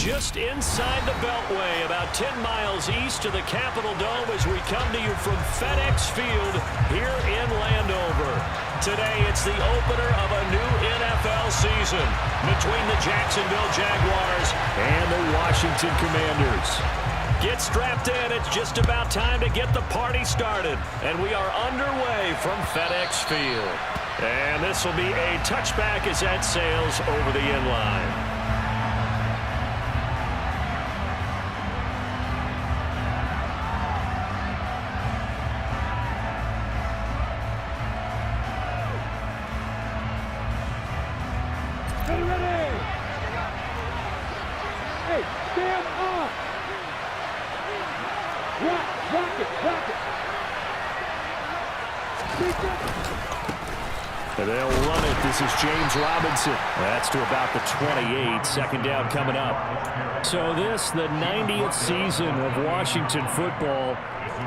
Just inside the Beltway, about 10 miles east of the Capitol Dome as we come to you from FedEx Field here in Landover. Today, it's the opener of a new NFL season between the Jacksonville Jaguars and the Washington Commanders. Get strapped in. It's just about time to get the party started. And we are underway from FedEx Field. And this will be a touchback as that sails over the end line. And they'll run it. This is James Robinson. That's to about the 28. Second down coming up. So this, the 90th season of Washington football.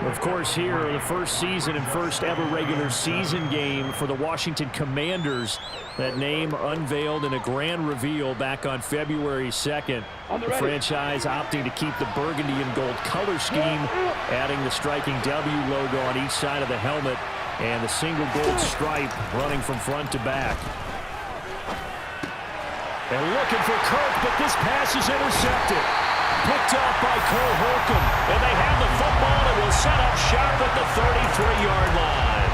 Of course, here, the first season and first ever regular season game for the Washington Commanders. That name unveiled in a grand reveal back on February 2nd. The franchise opting to keep the burgundy and gold color scheme, adding the striking W logo on each side of the helmet, and the single gold stripe running from front to back. And looking for Kirk, but this pass is intercepted. Picked off by Cole Holcomb. And they have the football and will set up sharp at the 33-yard line.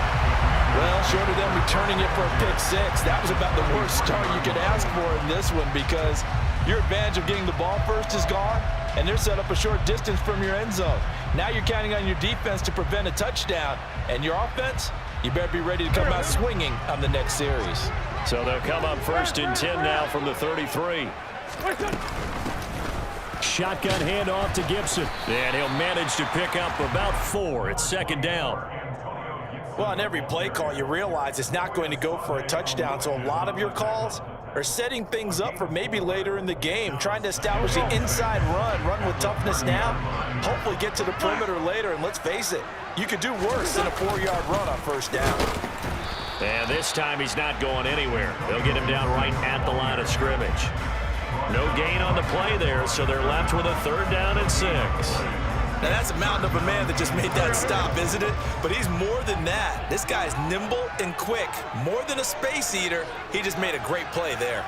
Well, short of them returning it for a pick six, that was about the worst start you could ask for in this one because your advantage of getting the ball first is gone, and they're set up a short distance from your end zone. Now you're counting on your defense to prevent a touchdown, and your offense, you better be ready to come out swinging on the next series. So they'll come up 1st and 10 now from the 33. Shotgun handoff to Gibson. And he'll manage to pick up about 4. It's second down. Well, on every play call, you realize it's not going to go for a touchdown, so a lot of your calls are setting things up for maybe later in the game, trying to establish the inside run with toughness now, hopefully get to the perimeter later, and let's face it, you could do worse than a 4-yard run on first down. And this time he's not going anywhere. They'll get him down right at the line of scrimmage. No gain on the play there, so they're left with a 3rd down and 6. Now, that's a mountain of a man that just made that stop, isn't it? But he's more than that. This guy's nimble and quick. More than a space eater, he just made a great play there.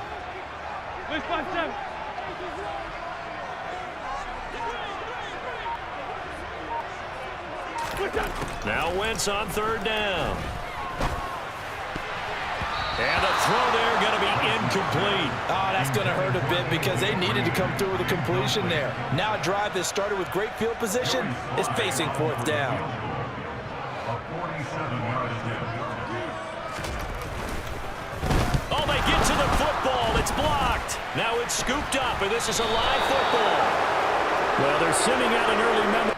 Now Wentz on 3rd down. And the throw there going to be incomplete. Oh, that's going to hurt a bit because they needed to come through with a completion there. Now a drive that started with great field position is facing 4th down. Oh, they get to the football. It's blocked. Now it's scooped up, and this is a live football. Well, they're sending out an early memo.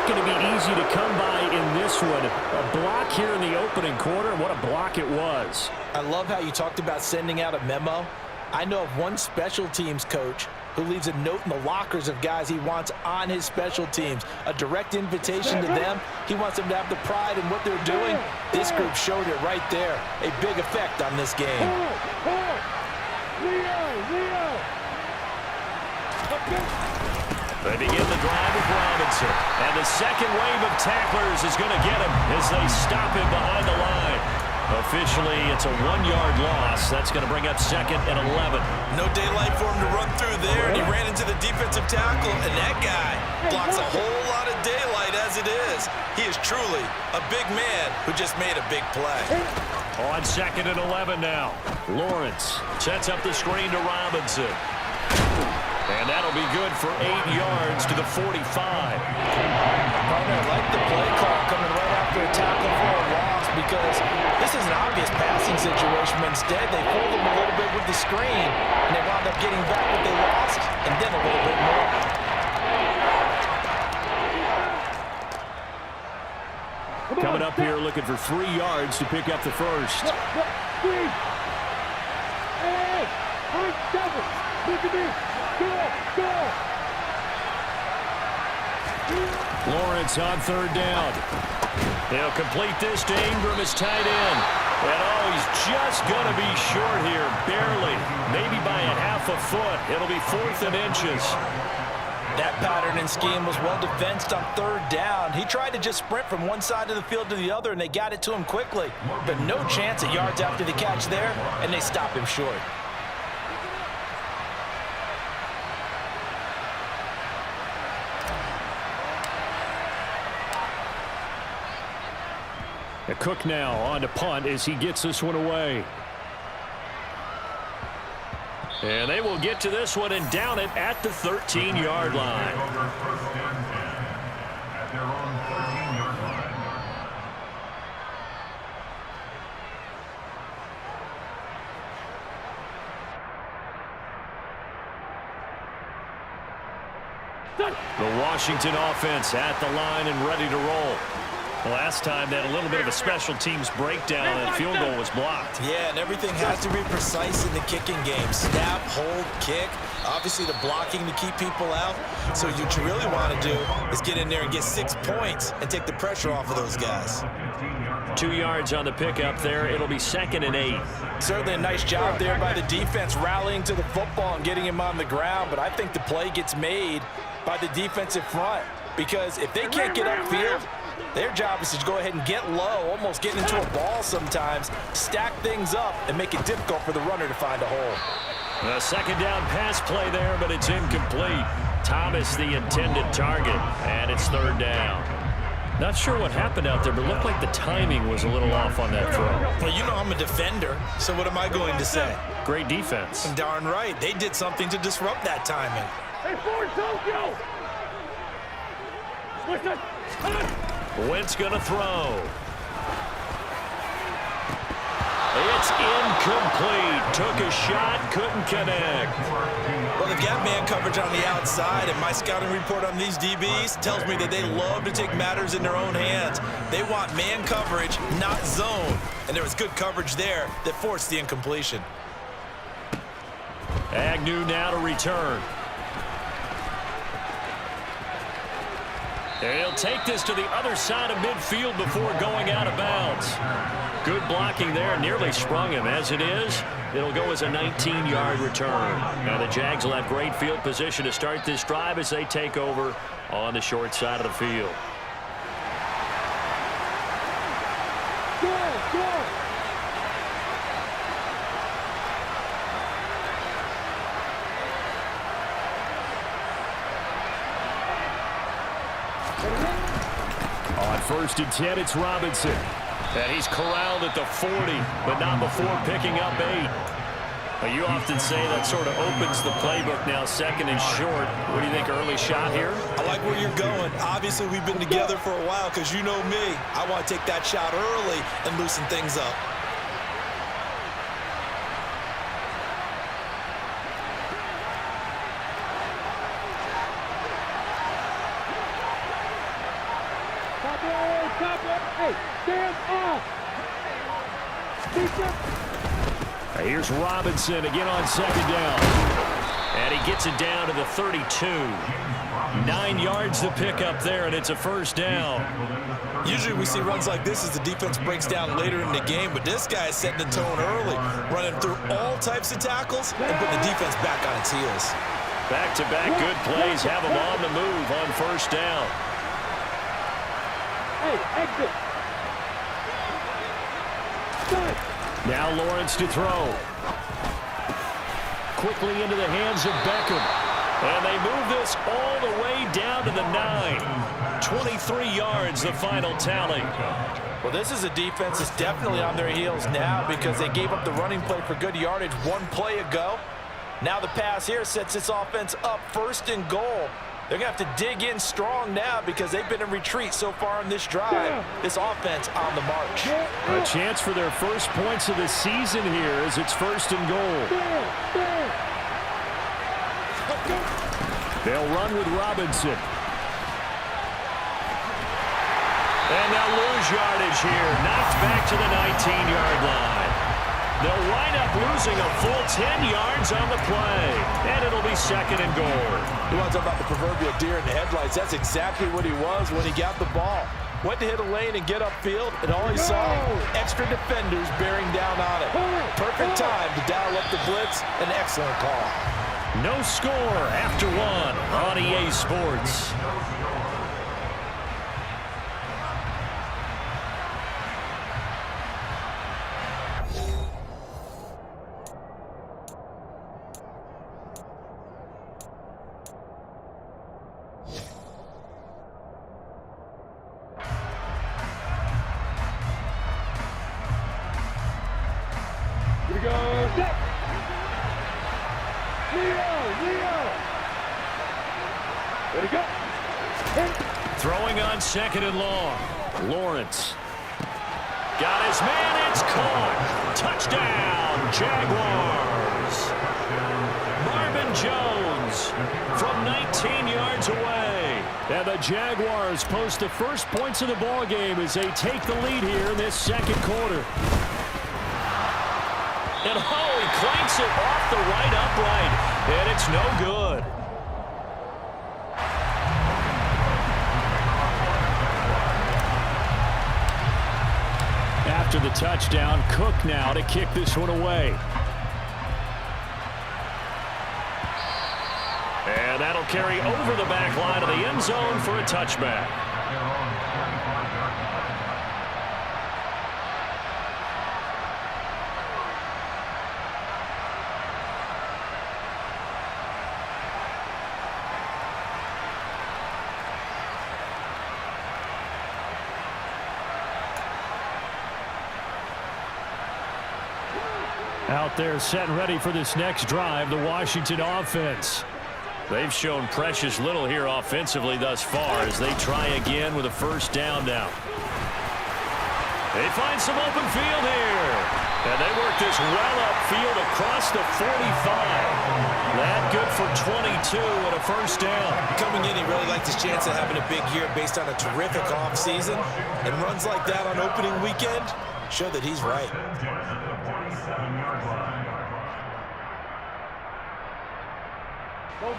Going to be easy to come by in this one. A block here in the opening quarter. What a block it was. I love how you talked about sending out a memo. I know of one special teams coach who leaves a note in the lockers of guys he wants on his special teams. A direct invitation to them. He wants them to have the pride in what they're doing. This group showed it right there. A big effect on this game. They begin the drive with Robinson. And the second wave of tacklers is going to get him as they stop him behind the line. Officially, it's a 1-yard loss. That's going to bring up 2nd and 11. No daylight for him to run through there, and he ran into the defensive tackle, and that guy blocks a whole lot of daylight as it is. He is truly a big man who just made a big play. On 2nd and 11 now. Lawrence sets up the screen to Robinson. And that'll be good for 8 yards to the 45. Partner, I like the play call coming right after a tackle for a loss because this is an obvious passing situation, but instead they pulled them a little bit with the screen, and they wound up getting back what they lost, and then a little bit more. Coming up here looking for 3 yards to pick up the first. Lawrence on 3rd down. He'll complete this to Ingram as tight end. And he's just going to be short here, barely, maybe by a half a foot. It'll be 4th and inches. That pattern and scheme was well defensed on 3rd down. He tried to just sprint from one side of the field to the other, and they got it to him quickly. But no chance at yards after the catch there, and they stop him short. Cook now on to punt as he gets this one away. And they will get to this one and down it at the 13-yard line. The Washington offense at the line and ready to roll. Last time they had a little bit of a special teams breakdown and field goal was blocked. Yeah, and everything has to be precise in the kicking game. Snap, hold, kick. Obviously the blocking to keep people out. So what you really want to do is get in there and get 6 points and take the pressure off of those guys. 2 yards on the pickup there. It'll be 2nd and 8. Certainly a nice job there by the defense rallying to the football and getting him on the ground. But I think the play gets made by the defensive front. Because if they can't get upfield, their job is to go ahead and get low, almost get into a ball sometimes, stack things up, and make it difficult for the runner to find a hole. A 2nd down pass play there, but it's incomplete. Thomas the intended target, and it's 3rd down. Not sure what happened out there, but it looked like the timing was a little off on that throw. Well, you know I'm a defender, so what am I going to say? Great defense. Darn right. They did something to disrupt that timing. Hey, Ford, Tokyo! Wentz going to throw. It's incomplete. Took a shot, couldn't connect. Well, they've got man coverage on the outside, and my scouting report on these DBs tells me that they love to take matters in their own hands. They want man coverage, not zone. And there was good coverage there that forced the incompletion. Agnew now to return. He'll take this to the other side of midfield before going out of bounds. Good blocking there, nearly sprung him. As it is, it'll go as a 19-yard return. Now the Jags will have great field position to start this drive as they take over on the short side of the field. On 1st and 10, it's Robinson. And he's corralled at the 40, but not before picking up 8. Well, you often say that sort of opens the playbook now, 2nd and short. What do you think, early shot here? I like where you're going. Obviously, we've been together for a while because you know me. I want to take that shot early and loosen things up. Here's Robinson again on 2nd down. And he gets it down to the 32. 9 yards to pick up there, and it's a 1st down. Usually we see runs like this as the defense breaks down later in the game, but this guy is setting the tone early, running through all types of tackles and putting the defense back on its heels. Back-to-back good plays have him on the move on 1st down. Hey, exit. Now Lawrence to throw. Quickly into the hands of Beckham. And they move this all the way down to the 9. 23 yards, the final tally. Well, this is a defense that's definitely on their heels now because they gave up the running play for good yardage one play ago. Now the pass here sets this offense up 1st and goal. They're going to have to dig in strong now because they've been in retreat so far in this drive. This offense on the march. A chance for their first points of the season here as it's 1st and goal. They'll run with Robinson. And they'll lose yardage here. Knocked back to the 19-yard line. They'll wind up losing a full 10 yards on the play. And it'll be 2nd and goal. You want to talk about the proverbial deer in the headlights? That's exactly what he was when he got the ball. Went to hit a lane and get upfield, and all he saw, extra defenders bearing down on it. Perfect time to dial up the blitz. An excellent call. No score after 1 on EA Sports. Here we go. Set. Leo. Ready to go. Throwing on 2nd and long. Lawrence. Got his man. It's caught. Touchdown, Jaguars. Marvin Jones from 19 yards away. And the Jaguars post the first points of the ball game as they take the lead here in this 2nd quarter. And he clanks it off the right upright. And it's no good. After the touchdown, Cook now to kick this one away. And that'll carry over the back line of the end zone for a touchback. Out there set and ready for this next drive, the Washington offense. They've shown precious little here offensively thus far as they try again with a 1st down now. They find some open field here. And they work this well upfield across the 45. That good for 22 and a 1st down. Coming in, he really liked his chance of having a big year based on a terrific offseason. And runs like that on opening weekend show that he's right.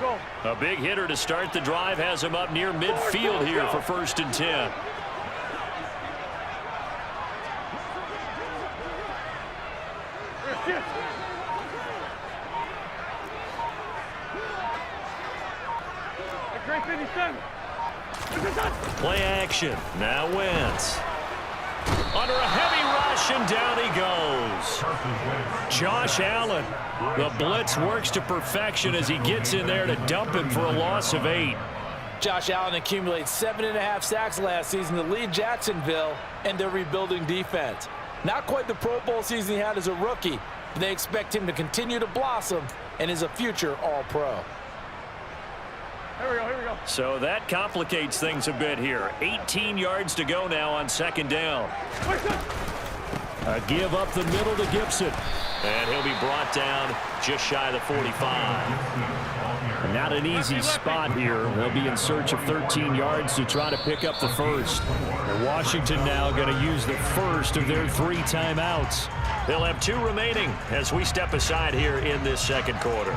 Go. A big hitter to start the drive has him up near midfield here for 1st and 10. Great 57. Play action. Now Wentz. Under a heavy rush, and down he goes. Josh Allen. The blitz works to perfection as he gets in there to dump him for a loss of 8. Josh Allen accumulated 7.5 sacks last season to lead Jacksonville and their rebuilding defense. Not quite the Pro Bowl season he had as a rookie, but they expect him to continue to blossom and is a future All-Pro. Here we go. So that complicates things a bit here. 18 yards to go now on 2nd down. A give up the middle to Gibson. And he'll be brought down just shy of the 45. Not an easy spot here. They'll be in search of 13 yards to try to pick up the 1st. And Washington now going to use the 1st of their 3 timeouts. They'll have 2 remaining as we step aside here in this 2nd quarter.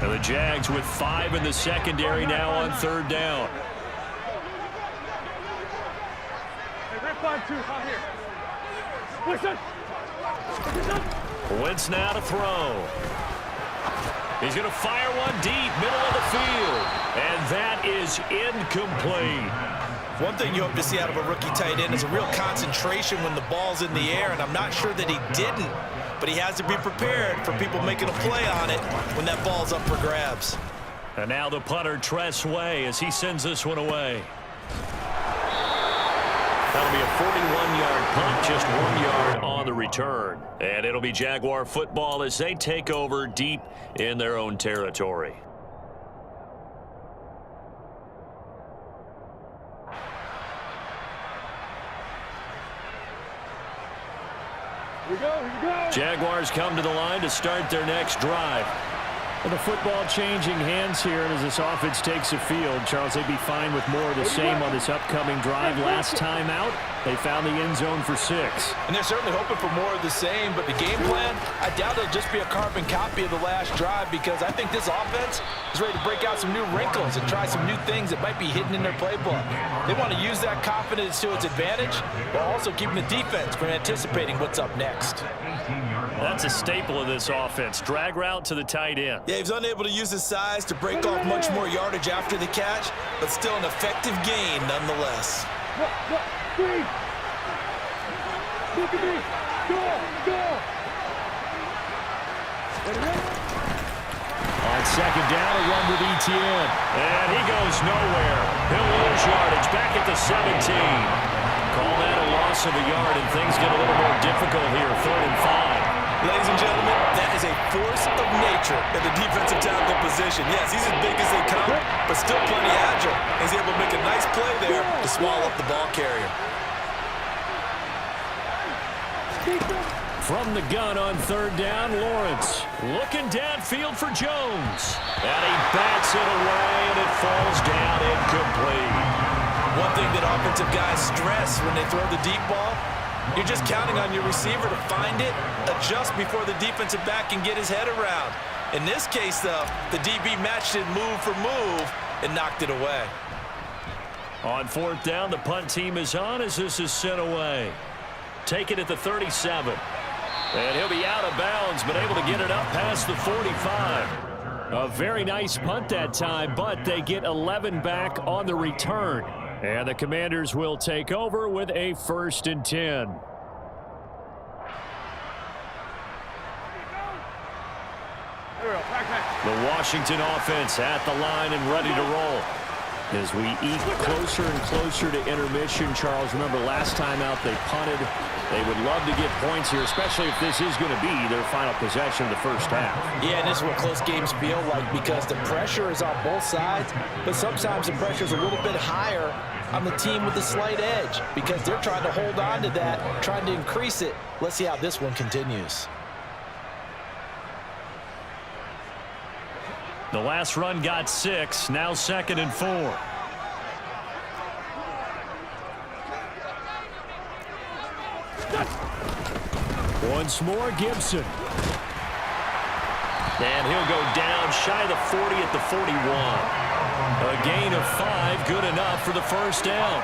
And the Jags with 5 in the secondary now on 3rd down. Hey, red 5-2 out here. Wentz now to throw. He's going to fire one deep, middle of the field. And that is incomplete. One thing you hope to see out of a rookie tight end is a real concentration when the ball's in the air, and I'm not sure that he didn't, but he has to be prepared for people making a play on it when that ball's up for grabs. And now the punter, Tress Way, as he sends this one away. That'll be a 41-yard punt, just 1 yard on the return. And it'll be Jaguar football as they take over deep in their own territory. Here we go, here we go. Jaguars come to the line to start their next drive. And the football changing hands here, and as this offense takes the field, Charles, they'd be fine with more of the same on this upcoming drive. Last time out, they found the end zone for 6. And they're certainly hoping for more of the same, but the game plan, I doubt it'll just be a carbon copy of the last drive, because I think this offense is ready to break out some new wrinkles and try some new things that might be hidden in their playbook. They want to use that confidence to its advantage, while also keeping the defense from anticipating what's up next. That's a staple of this offense. Drag route to the tight end. Yeah, he's unable to use his size to break off much more yardage after the catch, but still an effective gain nonetheless. Look, Steve. Look at me. Go, go. On second down, a run with Etienne. And he goes nowhere. He'll lose yardage back at the 17. Call that a loss of a yard, and things get a little more difficult here. 3rd and 5. Ladies and gentlemen, that is a force of nature in the defensive tackle position. Yes, he's as big as they come, but still plenty agile. He's able to make a nice play there to swallow up the ball carrier. From the gun on 3rd down, Lawrence looking downfield for Jones. And he bats it away, and it falls down incomplete. One thing that offensive guys stress when they throw the deep ball, you're just counting on your receiver to find it, adjust before the defensive back can get his head around. In this case, though, the DB matched it move for move and knocked it away. On 4th down, the punt team is on as this is sent away. Taken at the 37. And he'll be out of bounds, but able to get it up past the 45. A very nice punt that time, but they get 11 back on the return. And the Commanders will take over with a 1st and 10. The Washington offense at the line and ready to roll. As we eat closer and closer to intermission, Charles, remember last time out they punted. They would love to get points here, especially if this is going to be their final possession of the first half. Yeah, and this is what close games feel like, because the pressure is on both sides, but sometimes the pressure is a little bit higher on the team with the slight edge, because they're trying to hold on to that, trying to increase it. Let's see how this one continues. The last run got 6, now 2nd and 4. Once more, Gibson. And he'll go down shy of the 40 at the 41. A gain of 5, good enough for the first down.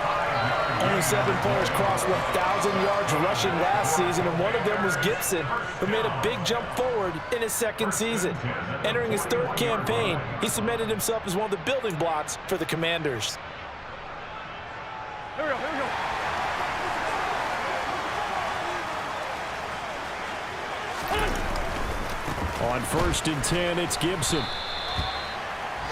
Only 7 players crossed 1,000 yards rushing last season, and one of them was Gibson, who made a big jump forward in his 2nd season. Entering his 3rd campaign, he cemented himself as one of the building blocks for the Commanders. Here we go, here we go. On 1st and 10, it's Gibson.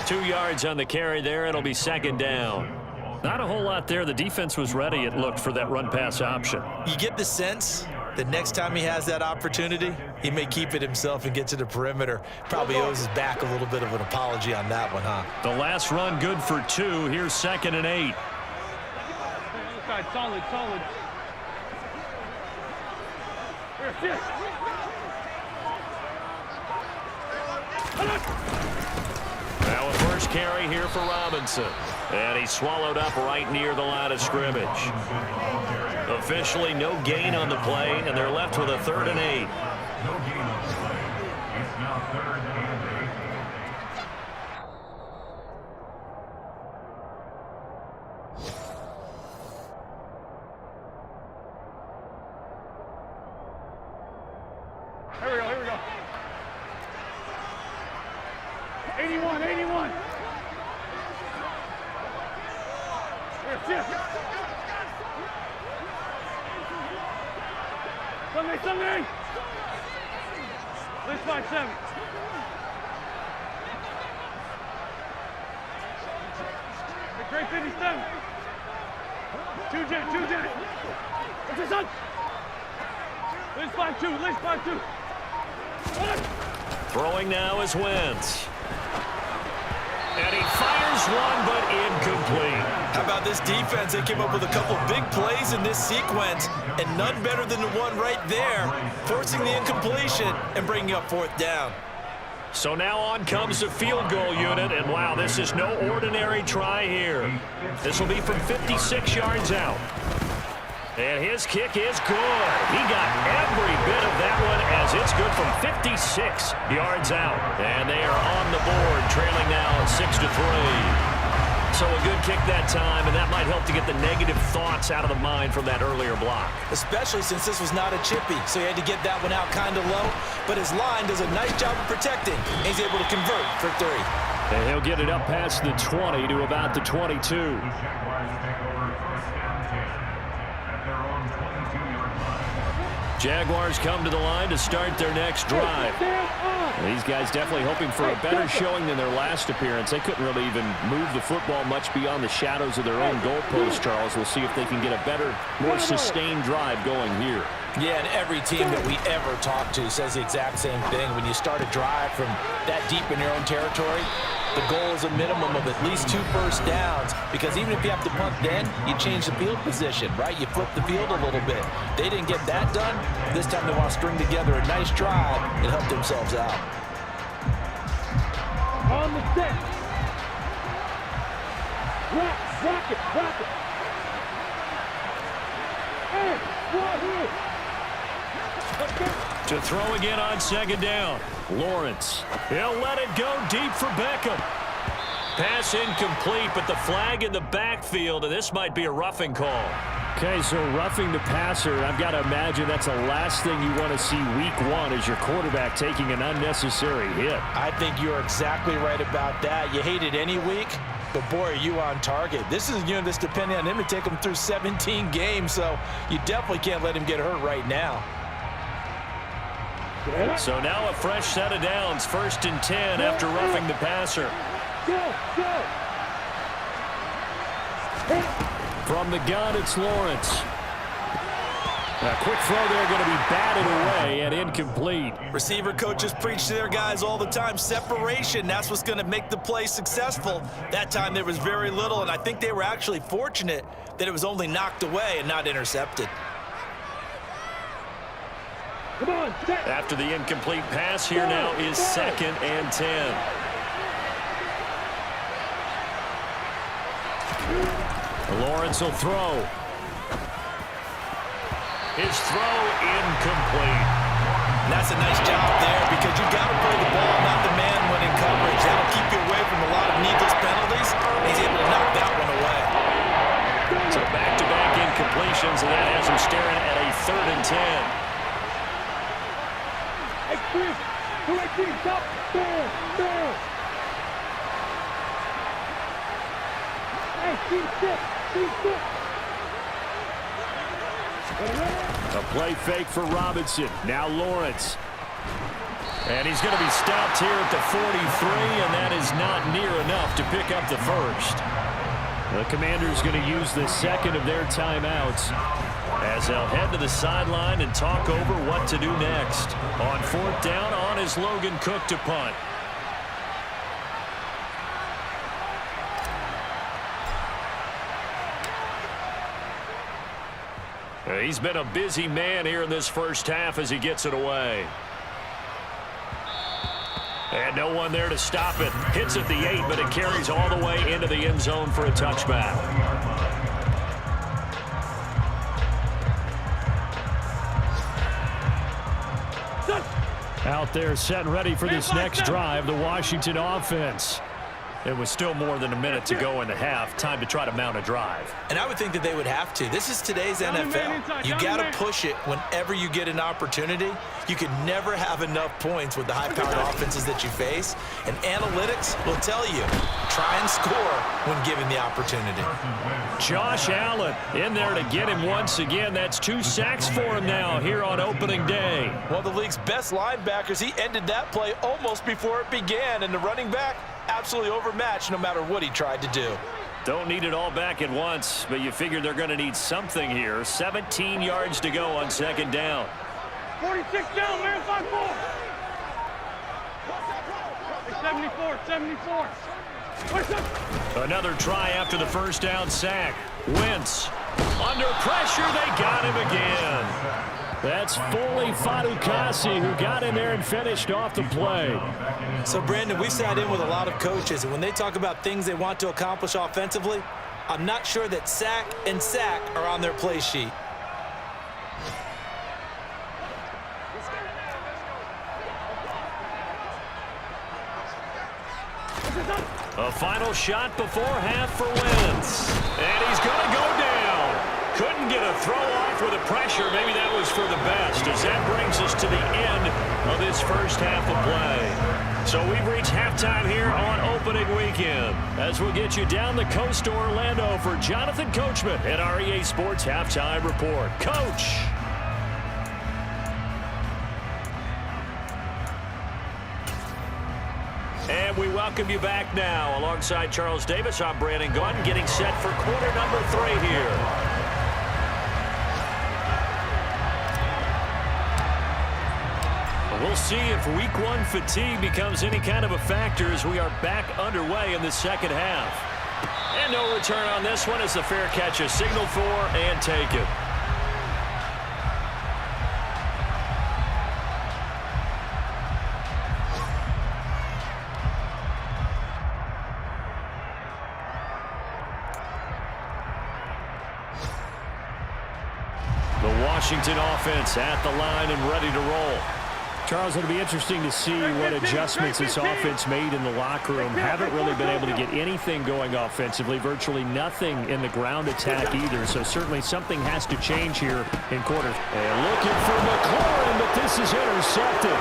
2 yards on the carry there. It'll be 2nd down. Not a whole lot there. The defense was ready, it looked, for that run-pass option. You get the sense that next time he has that opportunity, he may keep it himself and get to the perimeter. Probably owes his back a little bit of an apology on that one, huh? The last run good for 2. Here's 2nd and 8. Other side, solid, solid. Here, sit. Now a first carry here for Robinson. And he's swallowed up right near the line of scrimmage. Officially no gain on the play, and they're left with a 3rd and 8. Here we go, here we go. 81, 81. Here, sit. Sunday, Sunday. This 5-7. The great 57. Two Jen. What's this on? List 5-2. Throwing now is Wentz. And he fires one, but incomplete. How about this defense? They came up with a couple big plays in this sequence, and none better than the one right there, forcing the incompletion and bringing up fourth down. So now on comes the field goal unit, and wow, this is no ordinary try here. This will be from 56 yards out. And his kick is good. He got every bit of that one as it's good from 56 yards out. And they are on the board, trailing now 6-3. So a good kick that time, and that might help to get the negative thoughts out of the mind from that earlier block. Especially since this was not a chippy, so he had to get that one out kind of low. But his line does a nice job of protecting, and he's able to convert for 3. And he'll get it up past the 20 to about the 22. Jaguars come to the line to start their next drive. These guys definitely hoping for a better showing than their last appearance. They couldn't really even move the football much beyond the shadows of their own goalpost, Charles. We'll see if they can get a better, more sustained drive going here. Yeah, and every team that we ever talk to says the exact same thing. When you start a drive from that deep in your own territory, the goal is a minimum of at least 2 first downs, because even if you have to punt then, you change the field position, right? You flip the field a little bit. They didn't get that done. This time they want to string together a nice drive and help themselves out. On the stick. Rock it. Hey, what here? To throw again on second down. Lawrence. He'll let it go deep for Beckham. Pass incomplete, but the flag in the backfield, and this might be a roughing call. Okay, so roughing the passer, I've got to imagine that's the last thing you want to see week 1 as your quarterback taking an unnecessary hit. I think you're exactly right about that. You hate it any week, but boy, are you on target. This is a unit that's depending on him to take him through 17 games, so you definitely can't let him get hurt right now. So now a fresh set of downs, 1st and 10 after roughing the passer. From the gun, it's Lawrence. A quick throw there, going to be batted away and incomplete. Receiver coaches preach to their guys all the time. Separation, that's what's going to make the play successful. That time there was very little, and I think they were actually fortunate that it was only knocked away and not intercepted. Come on, after the incomplete pass, here now is 2nd and 10. Lawrence will throw. His throw incomplete. And that's a nice job there, because you got to play the ball, not the man when in coverage. That'll keep you away from a lot of needless penalties. He's able to knock that one away. So back-to-back incompletions, and that has him staring at a 3rd and 10. Hey, Chris, stop. There. Hey, keep stick. A play fake for Robinson. Now Lawrence. And he's going to be stopped here at the 43, and that is not near enough to pick up the 1st. The Commanders going to use the 2nd of their timeouts as they'll head to the sideline and talk over what to do next. On 4th down, on is Logan Cook to punt. He's been a busy man here in this first half as he gets it away. And no one there to stop it. Hits at the 8, but it carries all the way into the end zone for a touchback. Out there set and ready for this next drive, the Washington offense. It was still more than a minute to go in the half. Time to try to mount a drive. And I would think that they would have to. This is today's NFL. You got to push it whenever you get an opportunity. You can never have enough points with the high-powered offenses that you face. And analytics will tell you, try and score when given the opportunity. Josh Allen in there to get him once again. That's 2 sacks for him now here on opening day. One of the league's best linebackers. He ended that play almost before it began. And the running back, absolutely overmatched no matter what he tried to do. Don't need it all back at once, but you figure they're going to need something here. 17 yards to go on second down. 46 down, man, 5-4. 74, 74. Another try after the first down sack. Wentz under pressure. They got him again. That's Foley Fadukasi who got in there and finished off the play. So, Brandon, we've sat in with a lot of coaches, and when they talk about things they want to accomplish offensively, I'm not sure that sack and sack are on their play sheet. A final shot before half for Wentz. And he's going to go down. Couldn't get a throw off with the pressure. Maybe that was for the best, as that brings us to the end of this first half of play. So we've reached halftime here on opening weekend, as we'll get you down the coast to Orlando for Jonathan Coachman at our EA Sports Halftime Report. Coach. And we welcome you back now. Alongside Charles Davis, I'm Brandon Gunn, getting set for quarter number 3 here. We'll see if week 1 fatigue becomes any kind of a factor as we are back underway in the second half. And no return on this one as the fair catch is signaled for and taken. The Washington offense at the line and ready to roll. Charles, it'll be interesting to see what adjustments this offense made in the locker room. Haven't really been able to get anything going offensively, virtually nothing in the ground attack either. So certainly something has to change here in quarter. And looking for McLaurin, but this is intercepted.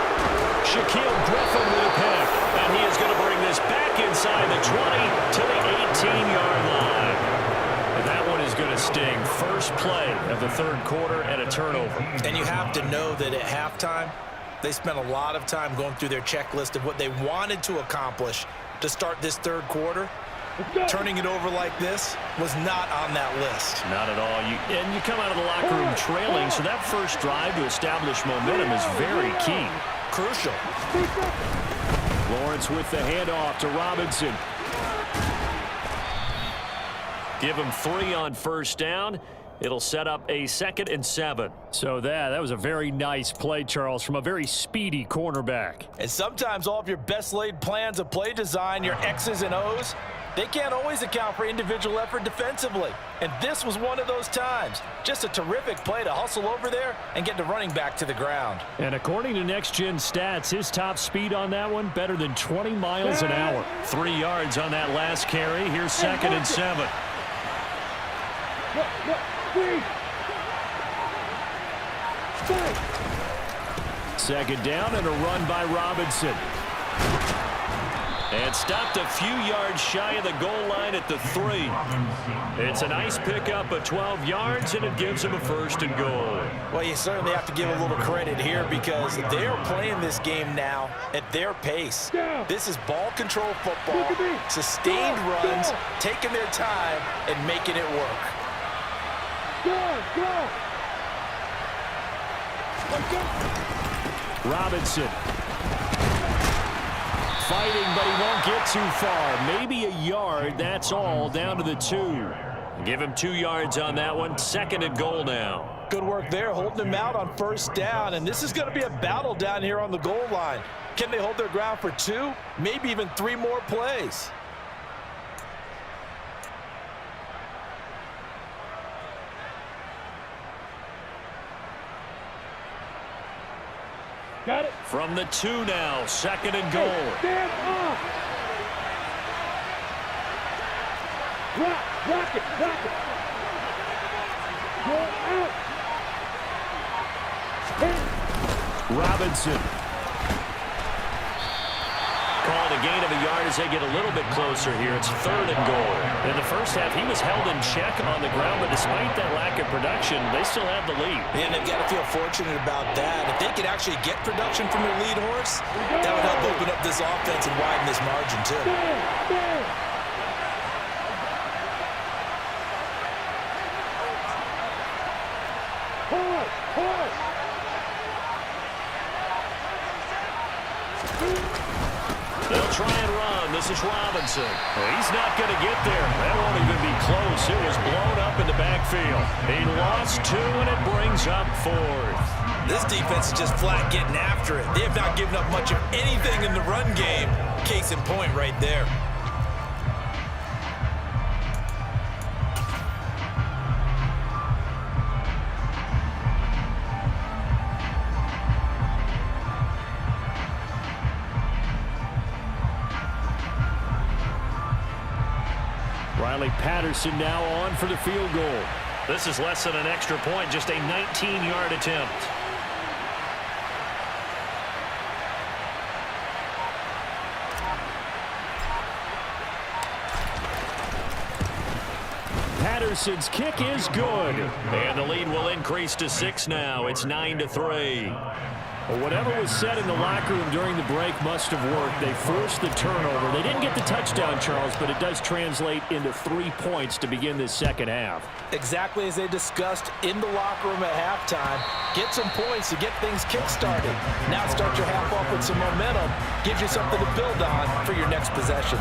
Shaquille Griffin with a pick. And he is going to bring this back inside the 20 to the 18-yard line. And that one is going to sting. First play of the third quarter and a turnover. And you have to know that at halftime, they spent a lot of time going through their checklist of what they wanted to accomplish to start this third quarter. Turning it over like this was not on that list. Not at all. And you come out of the locker room trailing, so that first drive to establish momentum is very key. Crucial. Lawrence with the handoff to Robinson. Give him 3 on first down. It'll set up a 2nd and 7. So that was a very nice play, Charles, from a very speedy cornerback. And sometimes all of your best laid plans of play design, your X's and O's, they can't always account for individual effort defensively. And this was one of those times. Just a terrific play to hustle over there and get the running back to the ground. And according to Next Gen Stats, his top speed on that one, better than 20 miles an hour. 3 yards on that last carry. Here's 2nd and 7. Second down and a run by Robinson. And stopped a few yards shy of the goal line at the 3. It's a nice pickup of 12 yards, and it gives him a 1st and goal. Well, you certainly have to give a little credit here because they're playing this game now at their pace. This is ball control football, sustained runs, taking their time and making it work. Robinson fighting, but he won't get too far. Maybe a yard, that's all, down to the 2. Give him 2 yards on that one. 2nd and goal now. Good work there, holding him out on first down, and this is going to be a battle down here on the goal line. Can they hold their ground for 2, maybe even 3 more plays? Got it. From the 2 now, 2nd and goal. Stand up. Rock it. Go out. Robinson. Called a gain of a yard as they get a little bit closer here. It's 3rd and goal. In the first half, he was held in check on the ground, but despite that lack of production, they still have the lead. And they've got to feel fortunate about that. If they could actually get production from their lead horse, that would help open up this offense and widen this margin too. is Robinson. He's not going to get there. That won't even be close. It was blown up in the backfield. He lost 2, and it brings up 4th. This defense is just flat getting after it. They have not given up much of anything in the run game. Case in point right there. Riley Patterson now on for the field goal. This is less than an extra point, just a 19-yard attempt. Patterson's kick is good. And the lead will increase to 6 now. It's 9-3. Well, whatever was said in the locker room during the break must have worked. They forced the turnover. They didn't get the touchdown, Charles, but it does translate into 3 points to begin this second half. Exactly as they discussed in the locker room at halftime. Get some points to get things kick-started. Now start your half off with some momentum. Gives you something to build on for your next possession.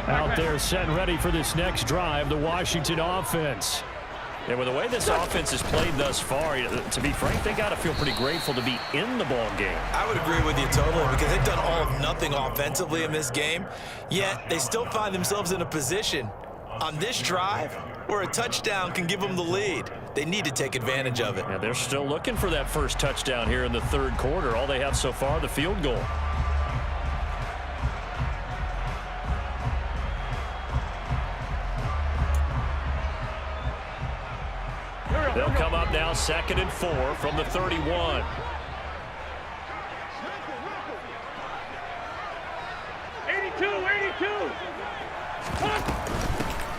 Out there set and ready for this next drive, the Washington offense. And with the way this offense has played thus far, to be frank, they got to feel pretty grateful to be in the ball game. I would agree with you totally because they've done all of nothing offensively in this game, yet they still find themselves in a position on this drive where a touchdown can give them the lead. They need to take advantage of it. Yeah, they're still looking for that first touchdown here in the third quarter. All they have so far, the field goal. They'll come up now 2nd and 4 from the 31.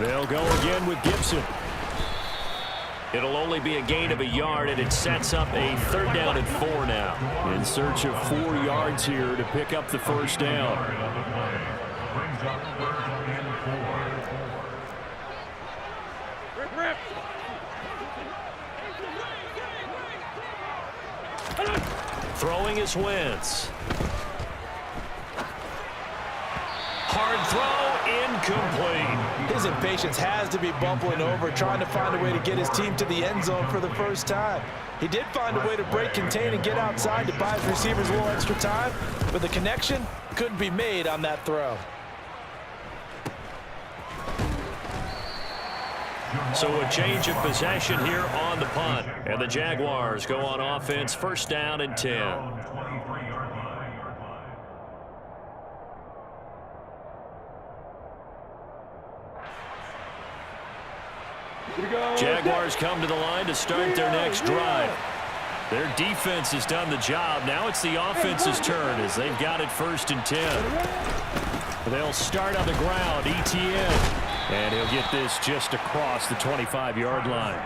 They'll go again with Gibson. It'll only be a gain of a yard, and it sets up a 3rd down and 4 now. In search of 4 yards here to pick up the first down. Throwing is Wentz. Hard throw, incomplete. His impatience has to be bubbling over, trying to find a way to get his team to the end zone for the first time. He did find a way to break contain and get outside to buy his receivers a little extra time, but the connection couldn't be made on that throw. So a change of possession here on the punt. And the Jaguars go on offense, 1st down and 10. Jaguars come to the line to start their next drive. Their defense has done the job. Now it's the offense's turn as they've got it 1st and 10. They'll start on the ground. ETN. And he'll get this just across the 25-yard line.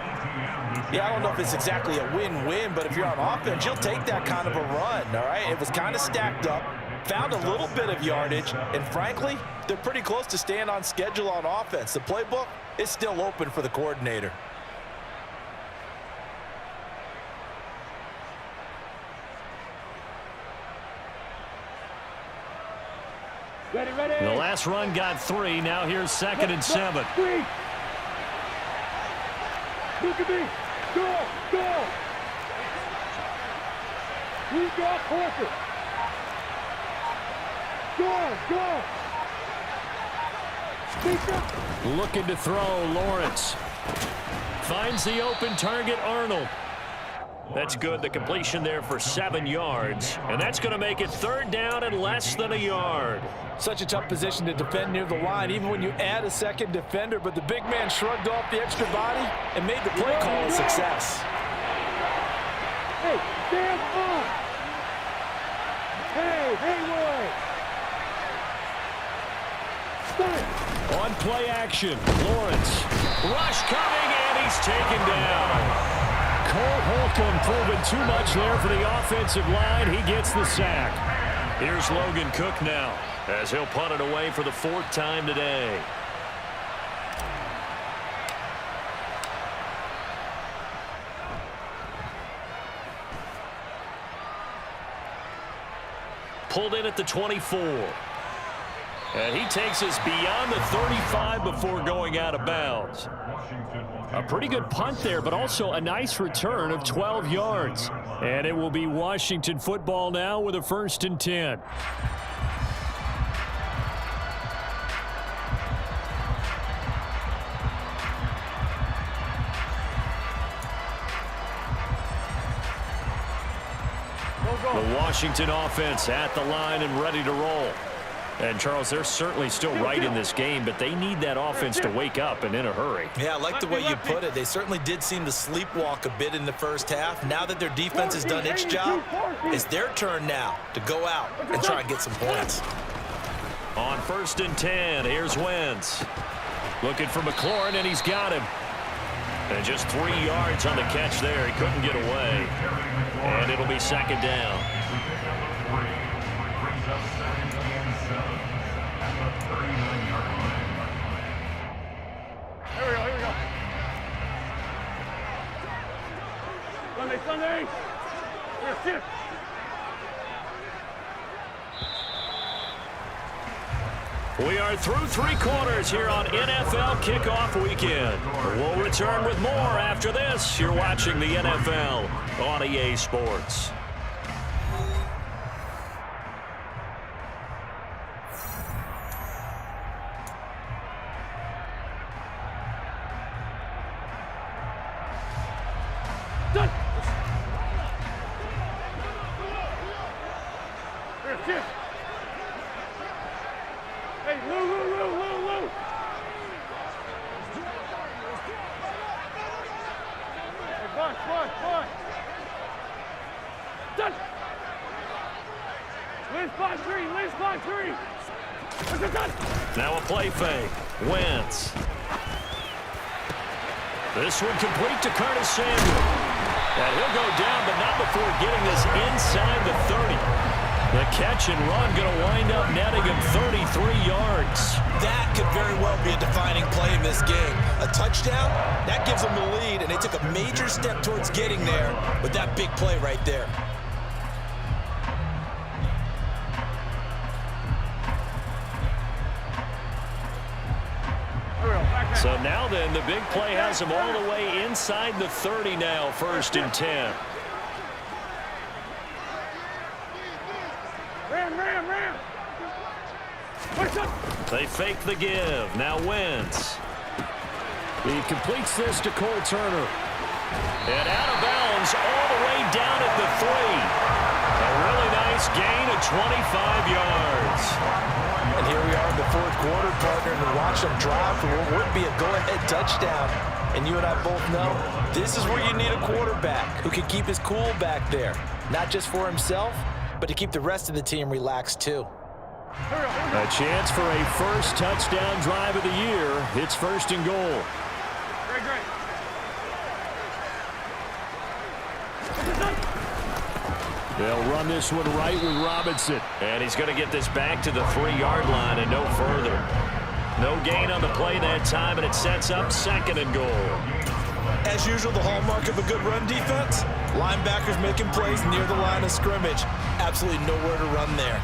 Yeah, I don't know if it's exactly a win-win, but if you're on offense, you'll take that kind of a run, all right? It was kind of stacked up, found a little bit of yardage, and frankly, they're pretty close to staying on schedule on offense. The playbook is still open for the coordinator. Ready. The last run got 3. Now here's 2nd and 7. Look at me. Go. We got Horford. Go. Looking to throw, Lawrence. Finds the open target, Arnold. That's good. The completion there for 7 yards. And that's going to make it 3rd down and less than a yard. Such a tough position to defend near the line, even when you add a second defender, but the big man shrugged off the extra body and made the play call a success. Hey, stand up. Hey, Roy. On play action, Lawrence. Rush coming, and he's taken down. Cole Holcomb proving too much there for the offensive line. He gets the sack. Here's Logan Cook now as he'll punt it away for the 4th time today. pulled in at the 24. And he takes us beyond the 35 before going out of bounds. A pretty good punt there, but also a nice return of 12 yards. And it will be Washington football now with a 1st and 10. The Washington offense at the line and ready to roll. And, Charles, they're certainly still right in this game, but they need that offense to wake up and in a hurry. Yeah, I like the way you put it. They certainly did seem to sleepwalk a bit in the first half. Now that their defense has done its job, it's their turn now to go out and try and get some points. On 1st and 10, here's Wentz. Looking for McLaurin, and he's got him. And just 3 yards on the catch there. He couldn't get away. And it'll be 2nd down. Here we go. Sunday. Here, sit. We are through 3 quarters here on NFL Kickoff Weekend. We'll return with more after this. You're watching the NFL on EA Sports. Done. Here, sit. Hey, Lou. Hey, Buck. Done. Liz 5-3. Done. Now a play fake. Wentz. This one complete to Curtis Samuel. And he'll go down, but not before getting this inside the 30. The catch and run going to wind up netting him 33 yards. That could very well be a defining play in this game. A touchdown, that gives them the lead, and they took a major step towards getting there with that big play right there. So now then, the big play has him all the way inside the 30 now, 1st and 10. Ram. Push up. They fake the give. Now Wentz. He completes this to Cole Turner. And out of bounds all the way down at the 3. A really nice gain of 25 yards. And here we are in the 4th quarter, partner, and watch them drive for what would be a go-ahead touchdown. And you and I both know this is where you need a quarterback who can keep his cool back there. Not just for himself, but to keep the rest of the team relaxed too. A chance for a first touchdown drive of the year. It's 1st and goal. Great. They'll run this one right with Robinson. And he's going to get this back to the 3-yard line and no further. No gain on the play that time, and it sets up 2nd and goal. As usual, the hallmark of a good run defense, linebackers making plays near the line of scrimmage. Absolutely nowhere to run there.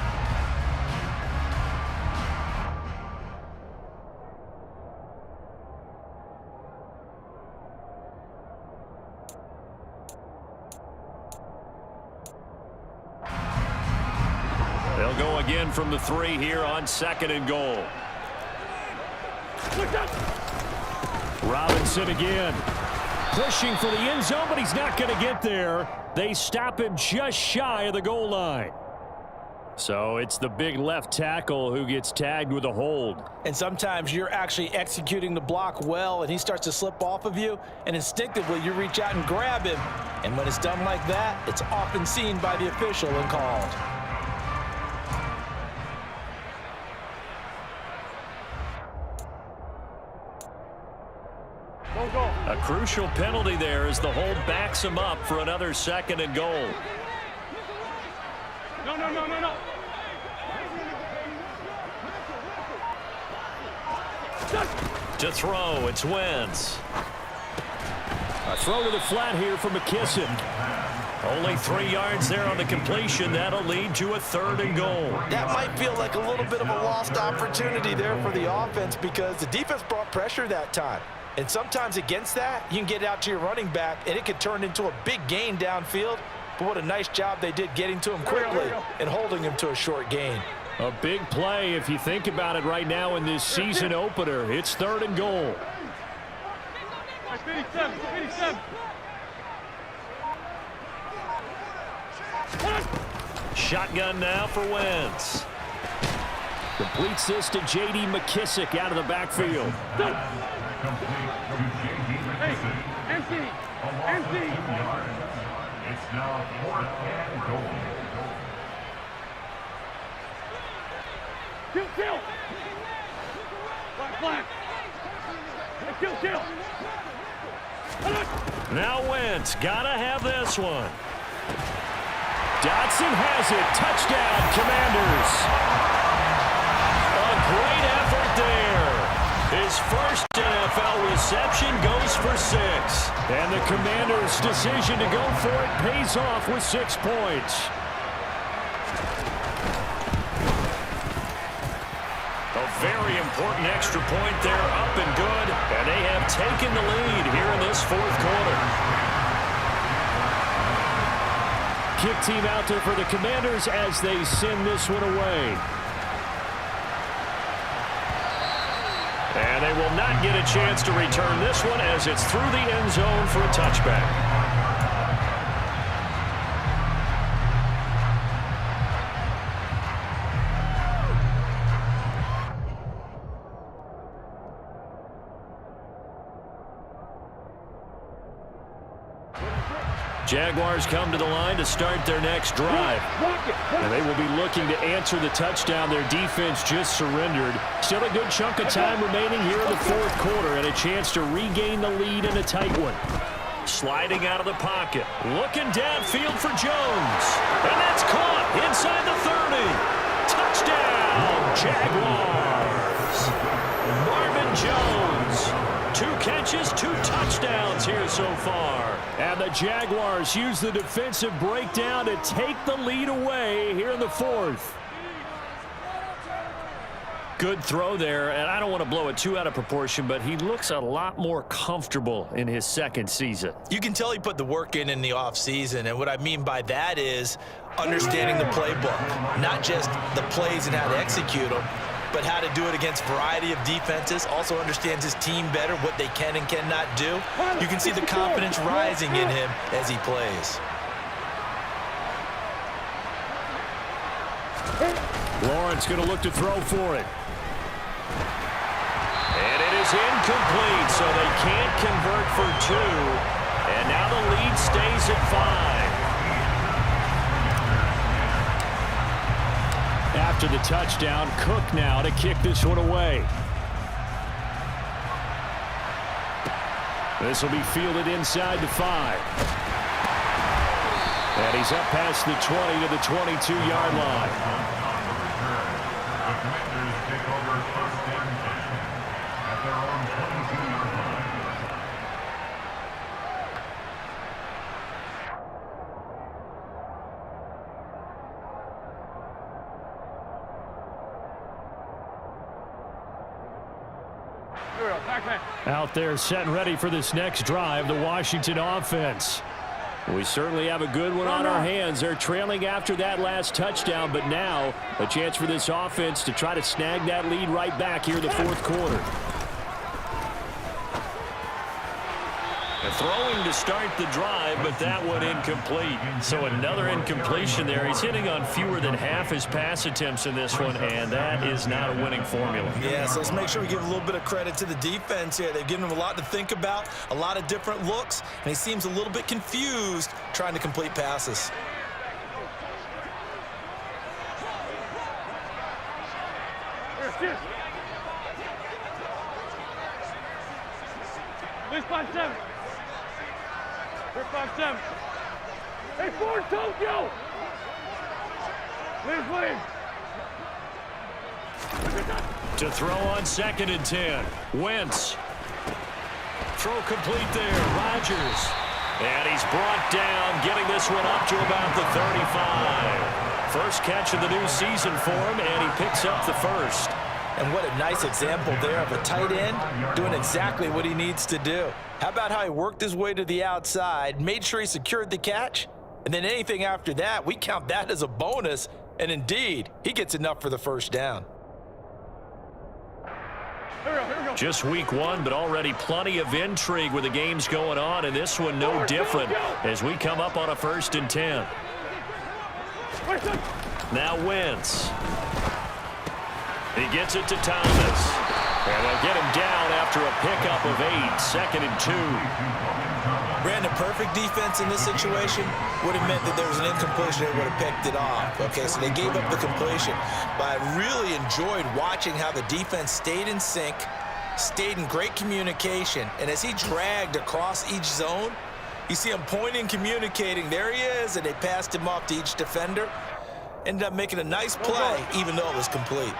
They'll go again from the 3 here on 2nd and goal. Robinson again. Pushing for the end zone, but he's not going to get there. They stop him just shy of the goal line. So it's the big left tackle who gets tagged with a hold. And sometimes you're actually executing the block well, and he starts to slip off of you, and instinctively you reach out and grab him. And when it's done like that, it's often seen by the official and called. A crucial penalty there as the hold backs him up for another 2nd and goal. No. To throw, it's Wentz. A throw to the flat here for McKisson. Only 3 yards there on the completion. That'll lead to a 3rd and goal. That might feel like a little bit of a lost opportunity there for the offense because the defense brought pressure that time. And sometimes against that, you can get out to your running back, and it could turn into a big gain downfield. But what a nice job they did getting to him quickly and holding him to a short gain. A big play if you think about it right now in this season opener. It's 3rd and goal. 57. Shotgun now for Wentz. Completes this to J.D. McKissick out of the backfield. Hey, empty. It's now 4th and goal. Kill. Black. Hey, kill. Now Wentz, gotta have this one. Dotson has it. Touchdown, Commanders. A great effort there. His first NFL reception goes for 6. And the Commanders' decision to go for it pays off with 6 points. A very important extra point there, up and good. And they have taken the lead here in this 4th quarter. Kick team out there for the Commanders as they send this one away. And they will not get a chance to return this one as it's through the end zone for a touchback. Jaguars come to the line to start their next drive. And they will be looking to answer the touchdown their defense just surrendered. Still a good chunk of time remaining here in the 4th quarter and a chance to regain the lead in a tight one. Sliding out of the pocket. Looking downfield for Jones. And that's caught inside the 30. Touchdown, Jaguars. Marvin Jones. 2 catches, 2 touchdowns here so far. And the Jaguars use the defensive breakdown to take the lead away here in the 4th. Good throw there, and I don't want to blow it too out of proportion, but he looks a lot more comfortable in his 2nd season. You can tell he put the work in the offseason, and what I mean by that is understanding the playbook, not just the plays and how to execute them, but how to do it against a variety of defenses. Also understands his team better, what they can and cannot do. You can see the confidence rising in him as he plays. Lawrence going to look to throw for it. And it is incomplete, so they can't convert for 2. And now the lead stays at 5. After the touchdown, Cook now to kick this one away. This will be fielded inside the 5. And he's up past the 20 to the 22-yard line. Out there set and ready for this next drive, the Washington offense. We certainly have a good one on our hands. They're trailing after that last touchdown, but now a chance for this offense to try to snag that lead right back here in the 4th quarter. Throwing to start the drive, but that one incomplete. So another incompletion there. He's hitting on fewer than half his pass attempts in this one, and that is not a winning formula. Yeah, so let's make sure we give a little bit of credit to the defense here. They've given him a lot to think about, a lot of different looks, and he seems a little bit confused trying to complete passes. This 5-7. 5-7. Hey, Ford, Tokyo! Liz Williams. To throw on 2nd and 10. Wentz. Throw complete there. Rodgers. And he's brought down, getting this one up to about the 35. First catch of the new season for him, and he picks up the first. And what a nice example there of a tight end doing exactly what he needs to do. How about how he worked his way to the outside, made sure he secured the catch, and then anything after that, we count that as a bonus. And indeed, he gets enough for the first down. Just week one, but already plenty of intrigue with the games going on, and this one no different as we come up on a 1st and 10. Now Wentz. He gets it to Thomas. And they'll get him down after a pickup of 8, 2nd and 2. Brandon, perfect defense in this situation would have meant that there was an incompletion. They would have picked it off. Okay, so they gave up the completion. But I really enjoyed watching how the defense stayed in sync, stayed in great communication. And as he dragged across each zone, you see him pointing, communicating. There he is, and they passed him off to each defender. Ended up making a nice play, even though it was complete.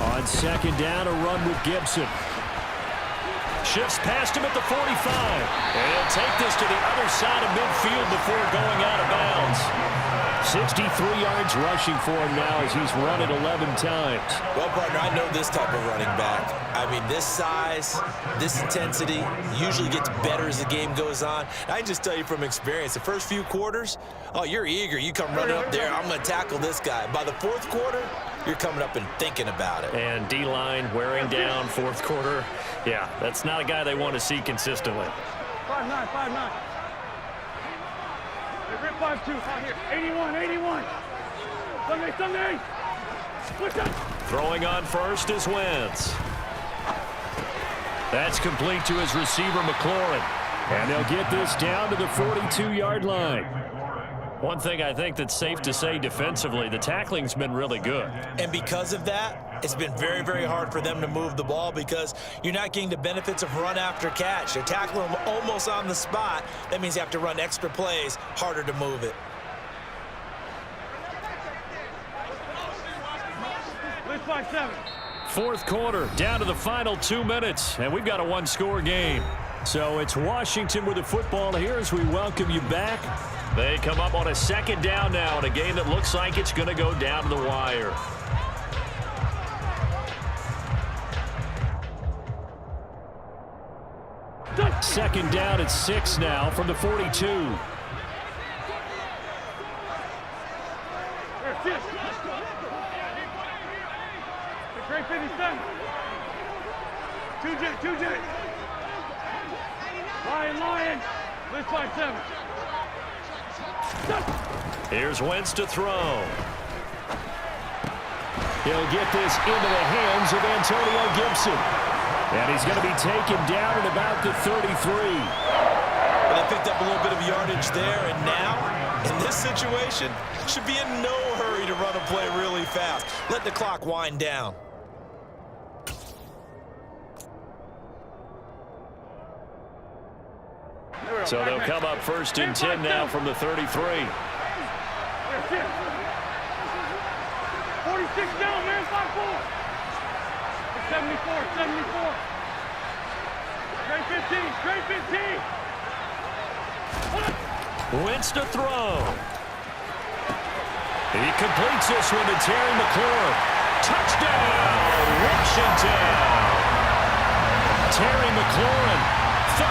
On 2nd down, a run with Gibson. Shifts past him at the 45. And he'll take this to the other side of midfield before going out of bounds. 63 yards rushing for him now as he's run it 11 times. Well, partner, I know this type of running back. I mean, this size, this intensity usually gets better as the game goes on. I can just tell you from experience, the first few quarters, oh, you're eager. You come running up there, I'm going to tackle this guy. By the 4th quarter, you're coming up and thinking about it. And D-line wearing down 4th quarter. Yeah, that's not a guy they want to see consistently. 5'9", 5'9". Rip 5'2", out here. 81. Sunday. Push up. Throwing on first is Wentz. That's complete to his receiver, McLaurin. And they'll get this down to the 42-yard line. One thing I think that's safe to say defensively, the tackling's been really good. And because of that, it's been very, very hard for them to move the ball because you're not getting the benefits of run after catch. They're tackling them almost on the spot. That means you have to run extra plays, harder to move it. Blitz 5-7. 4th quarter, down to the final 2 minutes, and we've got a 1-score game. So it's Washington with the football here as we welcome you back. They come up on a 2nd down now in a game that looks like it's going to go down to the wire. Second down at 6 now from the 42. Great 57. 2J. Lion. Blitz 5-7. Here's Wentz to throw. He'll get this into the hands of Antonio Gibson. And he's going to be taken down at about the 33. Well, they picked up a little bit of yardage there, and now, in this situation, should be in no hurry to run a play really fast. Let the clock wind down. So they'll come up 1st and 10 now from the 33. 46 down, man, 5-4. 74. Great 15. Wentz to throw. He completes this one to Terry McLaurin. Touchdown, Washington. Terry McLaurin, 33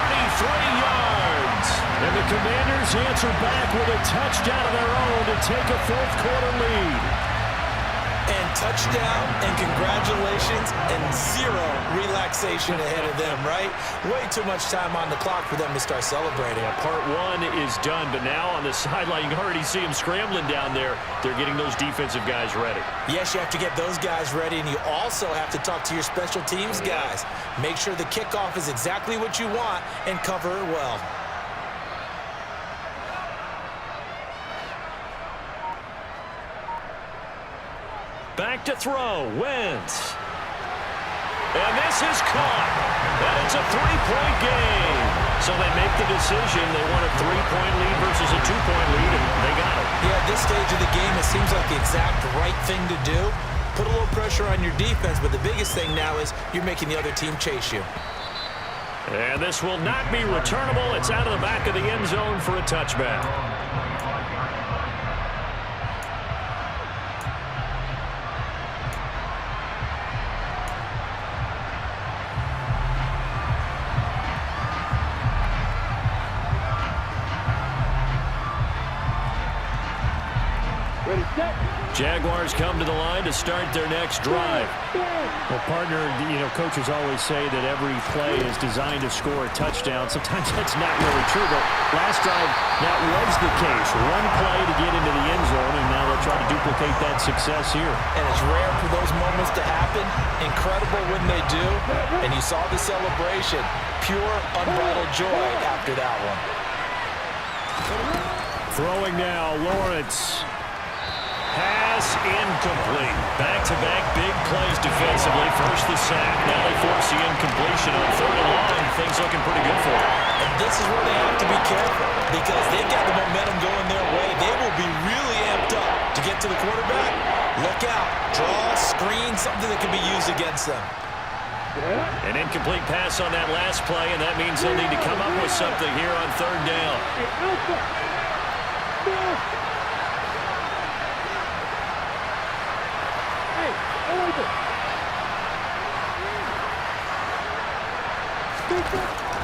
yards. And the Commanders answer back with a touchdown of their own to take a 4th quarter lead. And touchdown and congratulations and 0 relaxation ahead of them, right? Way too much time on the clock for them to start celebrating. Part 1 is done, but now on the sideline, you can already see them scrambling down there. They're getting those defensive guys ready. Yes, you have to get those guys ready, and you also have to talk to your special teams guys. Make sure the kickoff is exactly what you want and cover it well. Back to throw, Wentz. And this is caught. And it's a 3-point game. So they make the decision. They want a 3-point lead versus a 2-point lead, and they got it. Yeah, at this stage of the game, it seems like the exact right thing to do. put a little pressure on your defense, but the biggest thing now is you're making the other team chase you. And this will not be returnable. It's out of the back of the end zone for a touchback. Jaguars come to the line to start their next drive. Well, partner, coaches always say that every play is designed to score a touchdown. Sometimes that's not really true, but last drive, that was the case. One play to get into the end zone, and now they'll try to duplicate that success here. And it's rare for those moments to happen. Incredible when they do. And you saw the celebration. Pure, unbridled joy after that one. Throwing now, Lawrence. Pass incomplete. Back-to-back big plays defensively. First the sack. Now they force the incompletion on 3rd and long. Things looking pretty good for them. And this is where they have to be careful because they've got the momentum going their way. They will be really amped up to get to the quarterback. Look out. Draw, screen, something that can be used against them. An incomplete pass on that last play, and that means they'll need to come up with something here on 3rd down.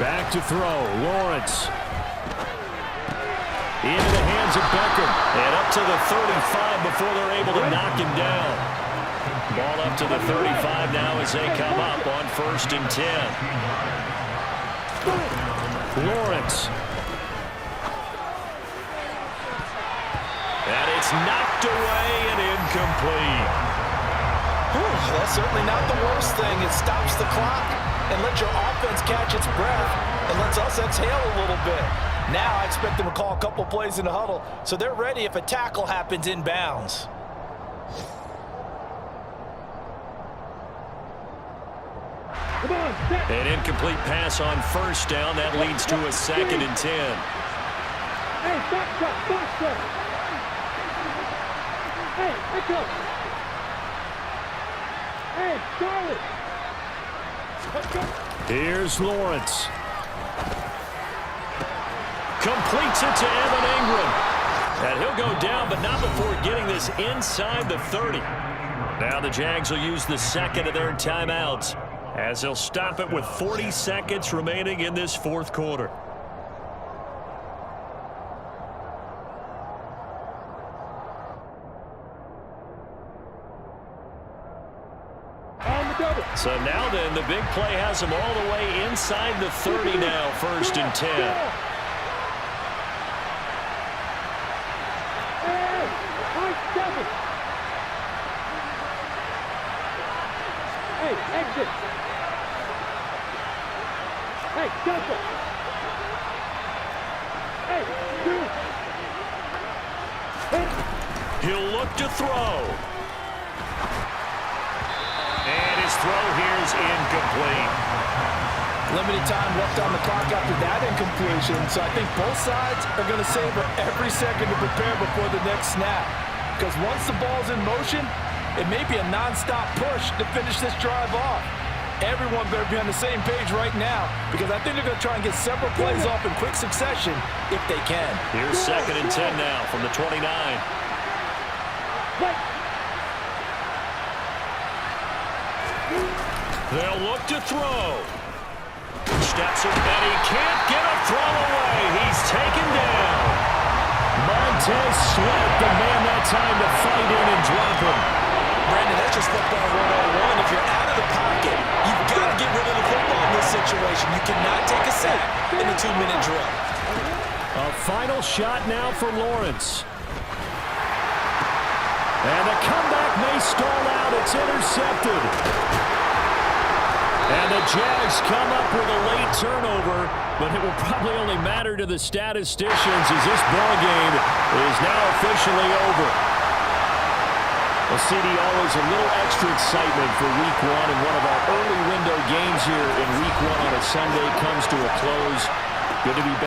Back to throw. Lawrence. Into the hands of Beckham. And up to the 35 before they're able to knock him down. Ball up to the 35 now as they come up on 1st and 10. Lawrence. And it's knocked away and incomplete. That's certainly not the worst thing. It stops the clock and lets your offense catch its breath and lets us exhale a little bit. Now I expect them to call a couple plays in the huddle so they're ready if a tackle happens inbounds. An incomplete pass on 1st down. That leads to a 2nd and 10. Hey, stop. Hey, let's go. Hey, Charlie. Let's go. Here's Lawrence. Completes it to Evan Ingram. And he'll go down, but not before getting this inside the 30. Now the Jags will use the 2nd of their timeouts as they'll stop it with 40 seconds remaining in this 4th quarter. So now then, the big play has them all the way inside the 30 now, 1st and 10. Hey, exit. Hey, jump it. Hey, dude. He'll look to throw. And his throw here is incomplete. Limited time left on the clock after that incompletion, so I think both sides are going to savor every second to prepare before the next snap. Because once the ball's in motion, it may be a non-stop push to finish this drive off. Everyone better be on the same page right now because I think they're going to try and get several plays off in quick succession if they can. Here's 2nd and 10 now from the 29. They'll look to throw. Steps it, and he can't get a throw away. He's taken down. Montez Sweat, the man that time to fight in and drop him. Brandon, that's just football 101. If you're out of the pocket, you've got to get rid of the football in this situation. You cannot take a sack in a 2-minute drill. A final shot now for Lawrence. And the comeback may stall out. It's intercepted. And the Jags come up with a late turnover, but it will probably only matter to the statisticians as this ball game is now officially over. Well, CD, always a little extra excitement for Week 1, and one of our early window games here in Week 1 on a Sunday comes to a close. Good to be back.